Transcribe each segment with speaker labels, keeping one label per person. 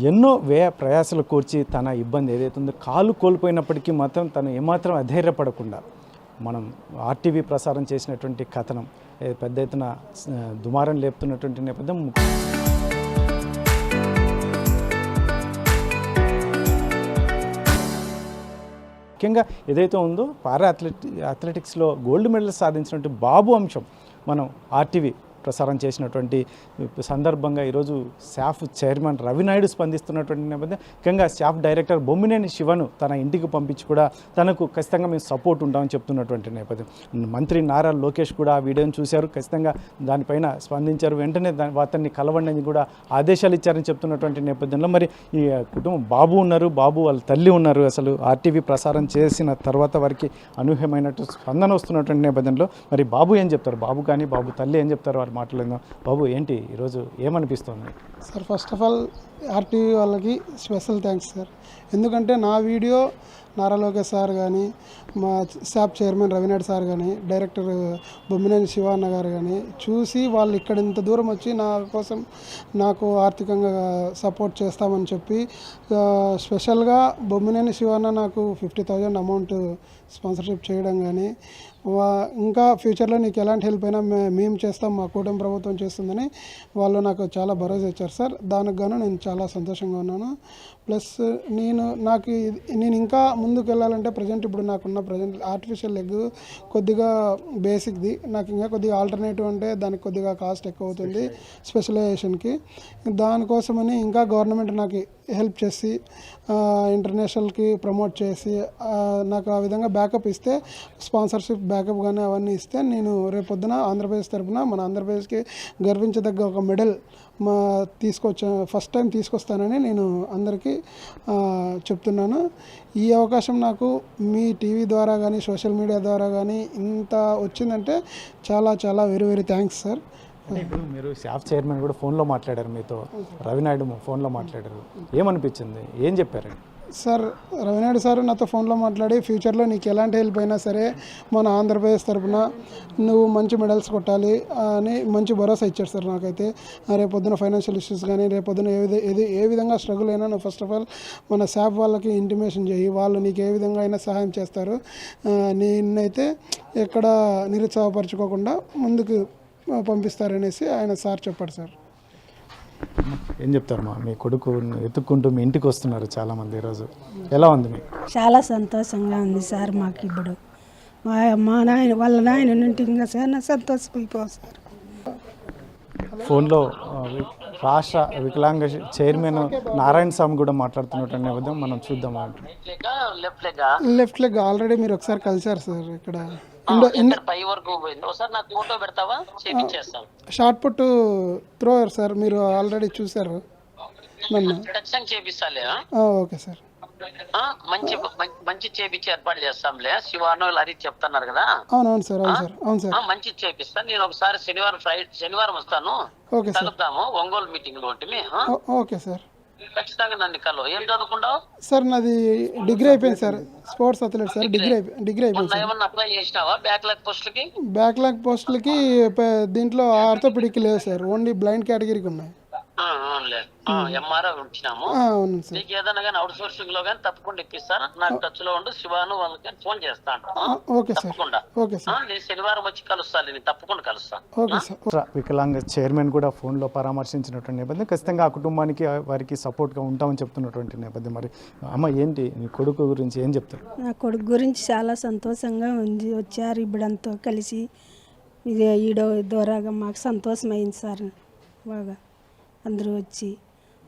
Speaker 1: ఎన్నో వ్యయ ప్రయాసలు కూర్చి తన ఇబ్బంది ఏదైతే ఉందో కాలు కోల్పోయినప్పటికీ మాత్రం తను ఏమాత్రం అధైర్యపడకుండా మనం ఆర్టీవీ ప్రసారం చేసినటువంటి కథనం పెద్ద ఎత్తున దుమారం లేపుతున్నటువంటి నేపథ్యం. ముఖ్యంగా ఏదైతే ఉందో పారా అథ్లెటిక్స్లో గోల్డ్ మెడల్ సాధించినటువంటి బాబు అంశం మనం ఆర్టీవీ ప్రసారం చేసినటువంటి సందర్భంగా ఈరోజు శాఫ్ చైర్మన్ రవినాయుడు స్పందిస్తున్నటువంటి నేపథ్యం. ముఖ్యంగా శాఫ్ డైరెక్టర్ బొమ్మినేని శివను తన ఇంటికి పంపించి కూడా తనకు ఖచ్చితంగా మేము సపోర్ట్ ఉంటామని చెప్తున్నటువంటి నేపథ్యం. మంత్రి నారా లోకేష్ కూడా ఆ వీడియోని చూశారు, ఖచ్చితంగా దానిపైన స్పందించారు. వెంటనే అతన్ని కలవండి అని కూడా ఆదేశాలు ఇచ్చారని చెప్తున్నటువంటి నేపథ్యంలో మరి ఈ కుటుంబం బాబు ఉన్నారు, బాబు వాళ్ళ తల్లి ఉన్నారు. అసలు ఆర్టీవీ ప్రసారం చేసిన తర్వాత వారికి అనూహ్యమైనట్టు స్పందన వస్తున్నటువంటి నేపథ్యంలో మరి బాబు ఏం చెప్తారు, బాబు కానీ బాబు తల్లి ఏం చెప్తారు వారు మాట్లాడదాం. బాబు ఏంటి ఈరోజు ఏమనిపిస్తుంది
Speaker 2: sir? First of all RTV వాళ్ళకి స్పెషల్ థ్యాంక్స్ సార్. ఎందుకంటే నా వీడియో నారా లోకేష్ సార్ కానీ, మా శాప్ చైర్మన్ రవినాయుడు సార్ కానీ, డైరెక్టర్ బొమ్మినేని శివన్న గారు కానీ చూసి వాళ్ళు ఇక్కడ ఇంత దూరం వచ్చి నా కోసం నాకు ఆర్థికంగా సపోర్ట్ చేస్తామని చెప్పి స్పెషల్గా బొమ్మినేని శివన్న నాకు 50,000 అమౌంట్ స్పాన్సర్షిప్ చేయడం కానీ, ఇంకా ఫ్యూచర్లో నీకు ఎలాంటి హెల్ప్ అయినా మేము చేస్తాం, మా కూటమి ప్రభుత్వం చేస్తుందని వాళ్ళు నాకు చాలా భరోసా ఇచ్చారు సార్. దానికి గాను నేను చాలా సంతోషంగా ఉన్నాను. ప్లస్ నేను ఇంకా ముందుకు వెళ్ళాలంటే ప్రజెంట్ ఇప్పుడు నాకున్న ప్రజెంట్ ఆర్టిఫిషియల్ లెగ్ కొద్దిగా బేసిక్ది, నాకు ఇంకా కొద్దిగా ఆల్టర్నేటివ్ అంటే దానికి కొద్దిగా కాస్ట్ ఎక్కువ అవుతుంది స్పెషలైజేషన్కి. దానికోసమని ఇంకా గవర్నమెంట్ నాకు హెల్ప్ చేసి ఇంటర్నేషనల్కి ప్రమోట్ చేసి నాకు ఆ విధంగా బ్యాకప్ ఇస్తే, స్పాన్సర్షిప్ బ్యాకప్ కానీ అవన్నీ ఇస్తే నేను రేపొద్దున ఆంధ్రప్రదేశ్ తరఫున మన ఆంధ్రప్రదేశ్కి గర్వించదగ్గ ఒక మెడల్ ఫస్ట్ టైం తీసుకొస్తానని నేను అందరికీ చెప్తున్నాను. ఈ అవకాశం నాకు మీ టీవీ ద్వారా కానీ సోషల్ మీడియా ద్వారా కానీ ఇంత వచ్చిందంటే చాలా చాలా వెరీ వెరీ థ్యాంక్స్ సార్.
Speaker 1: ఇప్పుడు మీరు శాఫ్ చైర్మన్ కూడా ఫోన్లో మాట్లాడారు, మీతో రవినాయుడు ఫోన్లో మాట్లాడారు, ఏమనిపించింది, ఏం చెప్పారు
Speaker 2: సార్? రవినాయుడు సార్ నాతో ఫోన్లో మాట్లాడి ఫ్యూచర్లో నీకు ఎలాంటి హెల్ప్ అయినా సరే మన ఆంధ్రప్రదేశ్ తరఫున నువ్వు మంచి మెడల్స్ కొట్టాలి అని మంచి భరోసా ఇచ్చాడు సార్. నాకైతే రేపొద్దున ఫైనాన్షియల్ ఇష్యూస్ కానీ రేపొద్దున ఏ విధంగా స్ట్రగుల్ అయినా నువ్వు ఫస్ట్ ఆఫ్ ఆల్ మన శాప్ వాళ్ళకి ఇంటిమేషన్ చేయి, వాళ్ళు నీకు ఏ విధంగా అయినా సహాయం చేస్తారు, నేనైతే ఎక్కడ నిరుత్సాహపరచుకోకుండా ముందుకు పంపిస్తారనేసి ఆయన సార్ చెప్పాడు సార్.
Speaker 1: ఏం చెప్తారు మీ కొడుకు ఎత్తుక్కుంటూ మీ ఇంటికి వస్తున్నారు చాలామంది, ఈరోజు ఎలా ఉంది మీకు?
Speaker 3: చాలా సంతోషంగా ఉంది సార్. మాకు ఇప్పుడు మా నాయన వాళ్ళ నాయన నుండి ఇంకా చాలా సంతోషమైపోవు సార్.
Speaker 1: ఫోన్లో రాష్ట్ర వికలాంగ చైర్మన్ నారాయణ స్వామి కూడా మాట్లాడుతున్నటువంటి నేపథ్యం మనం చూద్దాం.
Speaker 2: లెఫ్ట్ లెగ్ ఆల్రెడీ మీరు ఒకసారి కలిసారు సార్. ఇక్కడ షార్ట్ పుట్ త్రోయర్ సార్, మీరు ఆల్రెడీ చూసారు నన్ను. ఓకే సార్,
Speaker 4: మంచి చేపించి ఏర్పాటు చేస్తాంలే. శివాను హరి చెప్తున్నారు కదా.
Speaker 2: అవునవును సార్, అవును సార్, అవును సార్,
Speaker 4: మంచి చేపిస్తాను. నేను ఒకసారి శనివారం వస్తాను, కలుద్దాము ఒంగోలు మీటింగ్ లో ఉంటుంది.
Speaker 2: ఓకే సార్,
Speaker 4: ఖచ్చితంగా నన్ను కలు. ఏం చదువుకుంటావు
Speaker 2: సార్? నాది డిగ్రీ అయిపోయింది sir, sports athlete sir. Degree అయిపోయింది సార్.
Speaker 4: ఏమన్నా అప్లై చేసినావా బ్యాక్లాగ్
Speaker 2: పోస్టులకి? దీంట్లో ఆర్థోపెడిక్ లేవు సార్, ఓన్లీ బ్లైండ్ కేటగిరీకి ఉన్నాయి.
Speaker 4: ఎంఆర్ఐ ఉంచినాము. నీకు ఏదైనా కానీ అవుట్ సోర్సింగ్ లో కానీ తప్పకుండా ఇప్పిస్తాను. నాకు టచ్ లో ఉండు, శివాను వాళ్ళకి ఫోన్ చేస్తాను. తప్పకుండా నేను శనివారం వచ్చి కలుస్తాను, నేను తప్పకుండా కలుస్తాను.
Speaker 1: వికలాంగ చైర్మన్ కూడా ఫోన్లో పరామర్శించినటువంటి నేపథ్యం, ఖచ్చితంగా ఆ కుటుంబానికి వారికి సపోర్ట్గా ఉంటామని చెప్తున్నటువంటి నేపథ్యం. మరి అమ్మ ఏంటి నీ కొడుకు గురించి ఏం చెప్తారు?
Speaker 3: నా కొడుకు గురించి చాలా సంతోషంగా ఉంది. వచ్చారు ఇప్పుడంతా కలిసి, ఇది ఈడో ద్వారాగా మాకు సంతోషమైంది సార్. బాగా అందరూ వచ్చి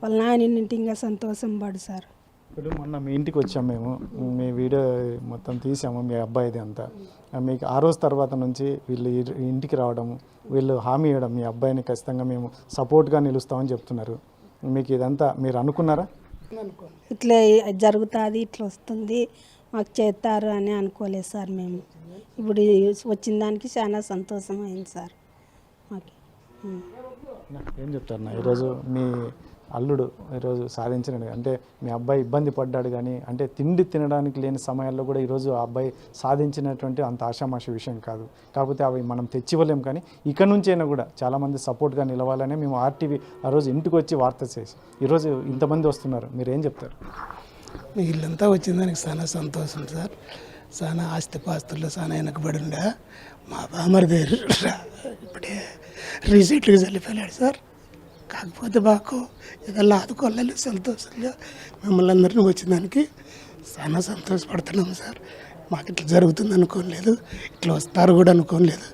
Speaker 3: వాళ్ళ నాయనంటే ఇంకా సంతోషం పడు సార్.
Speaker 1: ఇప్పుడు మొన్న మీ ఇంటికి వచ్చాము మేము, మీ వీడియో మొత్తం తీసాము, మీ అబ్బాయిది అంతా. మీకు ఆ రోజు తర్వాత నుంచి వీళ్ళు ఇంటికి రావడం, వీళ్ళు హామీ ఇవ్వడం, మీ అబ్బాయిని ఖచ్చితంగా మేము సపోర్ట్గా నిలుస్తామని చెప్తున్నారు. మీకు ఇదంతా మీరు అనుకున్నారా?
Speaker 3: ఇట్లా జరుగుతుంది, ఇట్లా వస్తుంది, మాకు చేస్తారు అని అనుకోలేదు సార్. మేము ఇప్పుడు వచ్చిన దానికి చాలా సంతోషం అయింది సార్ మాకు.
Speaker 1: ఏం చెప్తారు ఈరోజు మీ అల్లుడు ఈరోజు సాధించిన అంటే మీ అబ్బాయి ఇబ్బంది పడ్డాడు కానీ అంటే తిండి తినడానికి లేని సమయాల్లో కూడా ఈరోజు ఆ అబ్బాయి సాధించినటువంటి అంత ఆషామాషి విషయం కాదు. కాకపోతే అవి మనం తెచ్చివ్వలేం, కానీ ఇక నుంచైనా కూడా చాలామంది సపోర్ట్గా నిలవాలని మేము ఆర్టీవీ ఆ రోజు ఇంటికి వచ్చి వార్త చేసి ఈరోజు ఇంతమంది వస్తున్నారు. మీరు ఏం చెప్తారు?
Speaker 5: వీళ్ళంతా వచ్చిందానికి చాలా సంతోషం సార్. చాలా ఆస్తిపాస్తుల్లో చాలా వెనకబడి ఉండే మా బామర్ది ఇప్పుడే రీసెంట్గా చల్లిపోయాడు సార్. కాకపోతే మాకు ఏదన్నా ఆదుకోవాలి సంతోషంగా మిమ్మల్ని అందరినీ వచ్చిందానికి చాలా సంతోషపడుతున్నాము సార్. మాకు ఇట్లా జరుగుతుంది అనుకోలేదు, ఇట్లా వస్తారు కూడా అనుకోలేదు.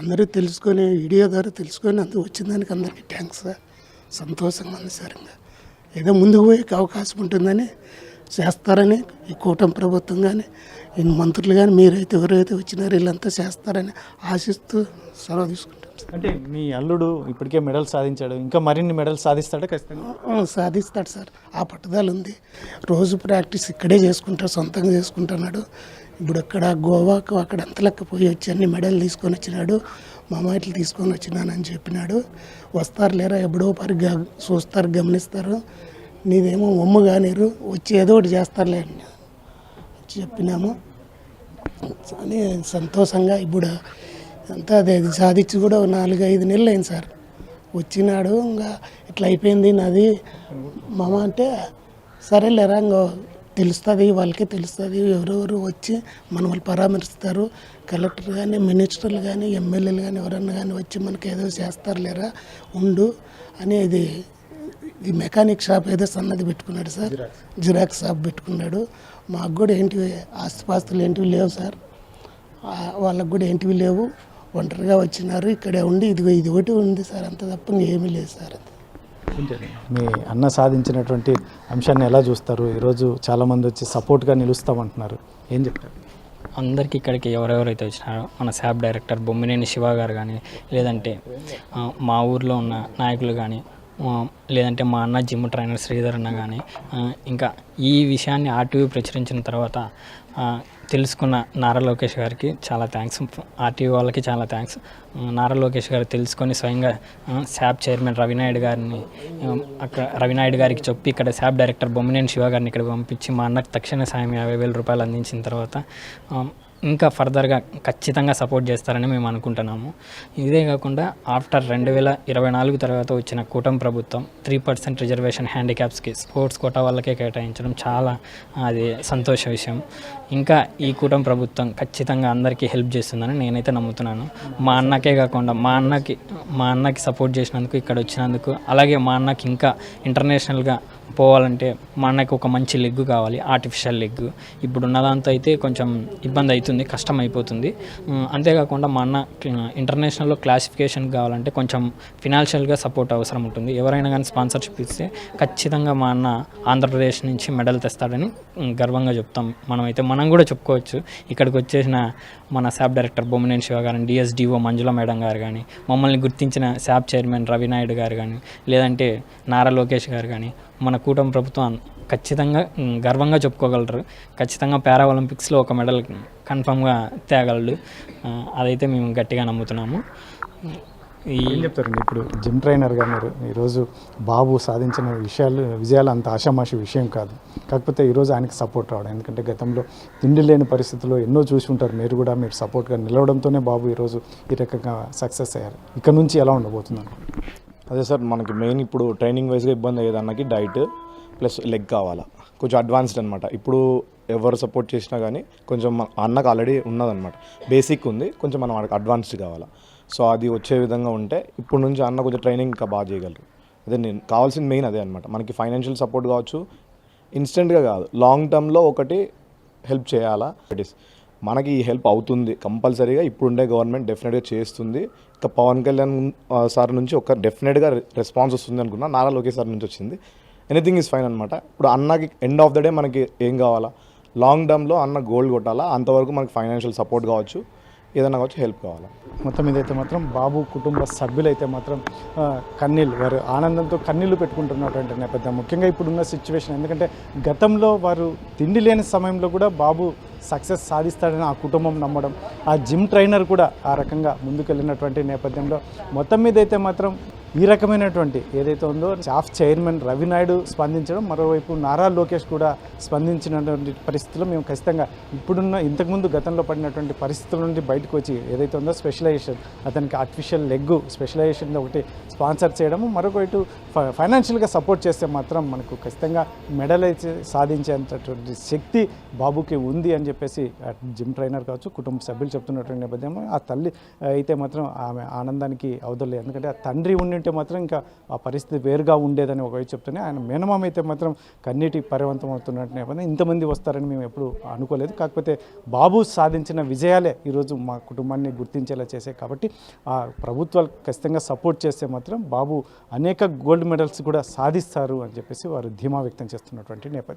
Speaker 5: అందరూ తెలుసుకొని వీడియో ద్వారా తెలుసుకొని అందరూ వచ్చిందానికి అందరికీ థ్యాంక్స్ సార్. సంతోషంగా ఉంది సార్. ఇంకా ఏదో ముందుకు పోయే అవకాశం ఉంటుందని చేస్తారని ఈ కూటమి ప్రభుత్వం కానీ ఈ మంత్రులు కానీ మీరైతే ఎవరైతే వచ్చినారో వీళ్ళంతా చేస్తారని ఆశిస్తూ సెలవు తీసుకుంటాం.
Speaker 1: అంటే మీ అల్లుడు ఇప్పటికే మెడల్ సాధించాడు, ఇంకా మరిన్ని మెడల్ సాధిస్తాడా? ఖచ్చితంగా
Speaker 5: సాధిస్తాడు సార్. ఆ పట్టుదల ఉంది. రోజు ప్రాక్టీస్ ఇక్కడే చేసుకుంటాడు, సొంతంగా చేసుకుంటున్నాడు. ఇప్పుడు అక్కడ గోవాకు అక్కడ అంతలక్క పోయి వచ్చి అన్ని మెడల్ తీసుకొని వచ్చినాడు. మామాయిట్లు తీసుకొని వచ్చినానని చెప్పినాడు. వస్తారు లేరా ఎప్పుడో పరి చూస్తారు, గమనిస్తారు. నీదేమో ఒమ్ము కానీరు వచ్చి ఏదో ఒకటి చేస్తారులే అని చెప్పినాము అని సంతోషంగా. ఇప్పుడు అంతా అదే సాధించి కూడా 4-5 నెలలు అయింది సార్. వచ్చినాడు ఇంకా ఇట్లా అయిపోయింది నాది మామ అంటే, సరేలేరా ఇంకో తెలుస్తుంది, వాళ్ళకే తెలుస్తుంది. ఎవరెవరు వచ్చి మన వాళ్ళు పరామర్శిస్తారు. కలెక్టర్ కానీ మినిస్టర్లు కానీ ఎమ్మెల్యేలు కానీ ఎవరన్నా కానీ వచ్చి మనకి ఏదో చేస్తారు లేరా ఉండు అని. ఇది మెకానిక్ షాప్ ఏదో సన్నది పెట్టుకున్నాడు సార్, జిరాక్స్ షాప్ పెట్టుకున్నాడు. మాకు కూడా ఏంటివి ఆస్తిపాస్తులు ఏంటివి లేవు సార్. వాళ్ళకు కూడా ఏంటివి లేవు. ఒంటరిగా వచ్చినారు. ఇక్కడే ఉండి ఇది ఒకటి ఉంది సార్, అంత తప్ప ఏమీ లేదు సార్.
Speaker 1: మీ అన్న సాధించినటువంటి అంశాన్ని ఎలా చూస్తారు? ఈరోజు చాలామంది వచ్చి సపోర్ట్గా నిలుస్తామంటున్నారు, ఏం చెప్తారు?
Speaker 6: అందరికీ ఇక్కడికి ఎవరెవరైతే వచ్చినారో మన శాప్ డైరెక్టర్ బొమ్మినేని శివ గారు కానీ, లేదంటే మా ఊర్లో ఉన్న నాయకులు కానీ, లేదంటే మా అన్న జిమ్ ట్రైనర్ శ్రీధర్ అన్న కానీ, ఇంకా ఈ విషయాన్ని ఆర్టీవీ ప్రచురించిన తర్వాత తెలుసుకున్న నారా లోకేష్ గారికి చాలా థ్యాంక్స్, ఆర్టీవీ వాళ్ళకి చాలా థ్యాంక్స్. నారా లోకేష్ గారు తెలుసుకొని స్వయంగా శాప్ చైర్మన్ రవినాయుడు గారికి చెప్పి ఇక్కడ శాప్ డైరెక్టర్ బొమ్మినేని శివ గారిని ఇక్కడ పంపించి మా అన్నకు తక్షణ సాయం 50,000 రూపాయలు అందించిన తర్వాత ఇంకా ఫర్దర్గా ఖచ్చితంగా సపోర్ట్ చేస్తారని మేము అనుకుంటున్నాము. ఇదే కాకుండా ఆఫ్టర్ 2024 తర్వాత వచ్చిన కూటమి ప్రభుత్వం 3% రిజర్వేషన్ హ్యాండిక్యాప్స్కి స్పోర్ట్స్ కోటా వాళ్ళకే కేటాయించడం చాలా అది సంతోష విషయం. ఇంకా ఈ కూటమి ప్రభుత్వం ఖచ్చితంగా అందరికీ హెల్ప్ చేస్తుందని నేనైతే నమ్ముతున్నాను. మా అన్నకే కాకుండా మా అన్నకి సపోర్ట్ చేసినందుకు, ఇక్కడ వచ్చినందుకు, అలాగే మా అన్నకి ఇంకా ఇంటర్నేషనల్గా పోవాలంటే మా అన్నకి ఒక మంచి లెగ్ కావాలి, ఆర్టిఫిషియల్ లెగ్. ఇప్పుడు ఉన్నదాంతో అయితే కొంచెం ఇబ్బంది అవుతుంది, కష్టం అయిపోతుంది. అంతేకాకుండా మా అన్న ఇంటర్నేషనల్లో క్లాసిఫికేషన్ కావాలంటే కొంచెం ఫినాన్షియల్గా సపోర్ట్ అవసరం ఉంటుంది. ఎవరైనా కానీ స్పాన్సర్షిప్ ఇస్తే ఖచ్చితంగా మా అన్న ఆంధ్రప్రదేశ్ నుంచి మెడల్ తెస్తాడని గర్వంగా చెప్తాం. మనం కూడా చెప్పుకోవచ్చు. ఇక్కడికి వచ్చేసిన మన శాప్ డైరెక్టర్ బొమ్మినేని శివ గారు, డిఎస్డిఓ మంజుల మేడం గారు కానీ, మమ్మల్ని గుర్తించిన శాప్ చైర్మన్ రవినాయుడు గారు కానీ, లేదంటే నారా లోకేష్ గారు కానీ, మన కూటమి ప్రభుత్వం ఖచ్చితంగా గర్వంగా చెప్పుకోగలరు. ఖచ్చితంగా పారా ఒలింపిక్స్లో ఒక మెడల్ కన్ఫామ్గా తేగలడు. అదైతే మేము గట్టిగా నమ్ముతున్నాము.
Speaker 1: ఏం చెప్తారండి? ఇప్పుడు జిమ్ ట్రైనర్గా మీరు ఈరోజు బాబు సాధించిన విజయాలు అంత ఆషామాషి విషయం కాదు. కాకపోతే ఈరోజు ఆయనకి సపోర్ట్ రావడం, ఎందుకంటే గతంలో తిండి లేని పరిస్థితుల్లో ఎన్నో చూసి ఉంటారు. మీరు సపోర్ట్గా నిలవడంతోనే బాబు ఈరోజు ఈ రకంగా సక్సెస్ అయ్యారు. ఇక్కడ నుంచి ఎలా ఉండబోతుంది?
Speaker 7: అదే సార్, మనకి మెయిన్ ఇప్పుడు ట్రైనింగ్ వైజ్గా ఇబ్బంది అయ్యేదానికి డైట్ ప్లస్ లెగ్ కావాలా, కొంచెం అడ్వాన్స్డ్ అనమాట. ఇప్పుడు ఎవరు సపోర్ట్ చేసినా కానీ కొంచెం అన్నకు ఆల్రెడీ ఉన్నదన్నమాట, బేసిక్ ఉంది, కొంచెం మనం మనకు అడ్వాన్స్డ్ కావాలా. సో అది వచ్చే విధంగా ఉంటే ఇప్పుడు నుంచి అన్న కొంచెం ట్రైనింగ్ ఇంకా బాగా చేయగలరు. అదే నేను కావాల్సిన మెయిన్ అదే అనమాట. మనకి ఫైనాన్షియల్ సపోర్ట్ కావచ్చు, ఇన్స్టెంట్గా కాదు, లాంగ్ టర్మ్లో ఒకటి హెల్ప్ చేయాలా. మనకి ఈ హెల్ప్ అవుతుంది కంపల్సరీగా. ఇప్పుడుండే గవర్నమెంట్ డెఫినెట్గా చేస్తుంది. ఇంకా పవన్ కళ్యాణ్ సార్ నుంచి ఒక డెఫినెట్గా రెస్పాన్స్ వస్తుంది అనుకున్నా. నారా లోకేష్ సార్ నుంచి వచ్చింది. ఎనీథింగ్ ఈజ్ ఫైన్ అనమాట. ఇప్పుడు అన్నకి ఎండ్ ఆఫ్ ద డే మనకి ఏం కావాలా, లాంగ్ టర్మ్లో అన్న గోల్డ్ కొట్టాలా. అంతవరకు మనకి ఫైనాన్షియల్ సపోర్ట్ కావచ్చు, ఏదైనా కావచ్చు, హెల్ప్ కావాలా.
Speaker 1: మొత్తం ఇదైతే మాత్రం బాబు కుటుంబ సభ్యులైతే మాత్రం వారు ఆనందంతో కన్నీళ్లు పెట్టుకుంటున్నటువంటి నేపథ్యం. ముఖ్యంగా ఇప్పుడున్న సిచ్యువేషన్, ఎందుకంటే గతంలో వారు తిండి లేని సమయంలో కూడా బాబు సక్సెస్ సాధిస్తాడని ఆ కుటుంబం నమ్మడం, ఆ జిమ్ ట్రైనర్ కూడా ఆ రకంగా ముందుకెళ్ళినటువంటి నేపథ్యంలో మొత్తం మీద అయితే మాత్రం ఈ రకమైనటువంటి ఏదైతే ఉందో సాఫ్ చైర్మన్ రవి నాయుడు స్పందించడం, మరోవైపు నారా లోకేష్ కూడా స్పందించినటువంటి పరిస్థితుల్లో మేము ఖచ్చితంగా ఇప్పుడున్న ఇంతకుముందు గతంలో పడినటువంటి పరిస్థితుల నుండి బయటకు వచ్చి ఏదైతే ఉందో స్పెషలైజేషన్, అతనికి ఆర్టిఫిషియల్ లెగ్ స్పెషలైజేషన్ ఒకటి స్పాన్సర్ చేయడము, మరొకటి ఫైనాన్షియల్గా సపోర్ట్ చేస్తే మాత్రం మనకు ఖచ్చితంగా మెడల్ అయితే సాధించేంతటువంటి శక్తి బాబుకి ఉంది అని చెప్పేసి జిమ్ ట్రైనర్ కావచ్చు, కుటుంబ సభ్యులు చెప్తున్నటువంటి నేపథ్యంలో ఆ తల్లి అయితే మాత్రం ఆమె ఆనందానికి అవదలేదు. ఎందుకంటే ఆ తండ్రి ఉండింటే మాత్రం ఇంకా ఆ పరిస్థితి వేరుగా ఉండేదని ఒకవైపు చెప్తూనే, ఆయన మేనమామ అయితే మాత్రం కన్నీటి పర్యవంతం అవుతున్నట్టు నేపథ్యం ఇంతమంది వస్తారని మేము ఎప్పుడు అనుకోలేదు. కాకపోతే బాబు సాధించిన విజయాలే ఈరోజు మా కుటుంబాన్ని గుర్తించేలా చేశాయి. కాబట్టి ఆ ప్రభుత్వాలు ఖచ్చితంగా సపోర్ట్ చేస్తే మాత్రం బాబు అనేక గోల్డ్ మెడల్స్ కూడా సాధిస్తారు అని చెప్పేసి వారు ధీమా వ్యక్తం చేస్తున్నటువంటి నేపథ్యం.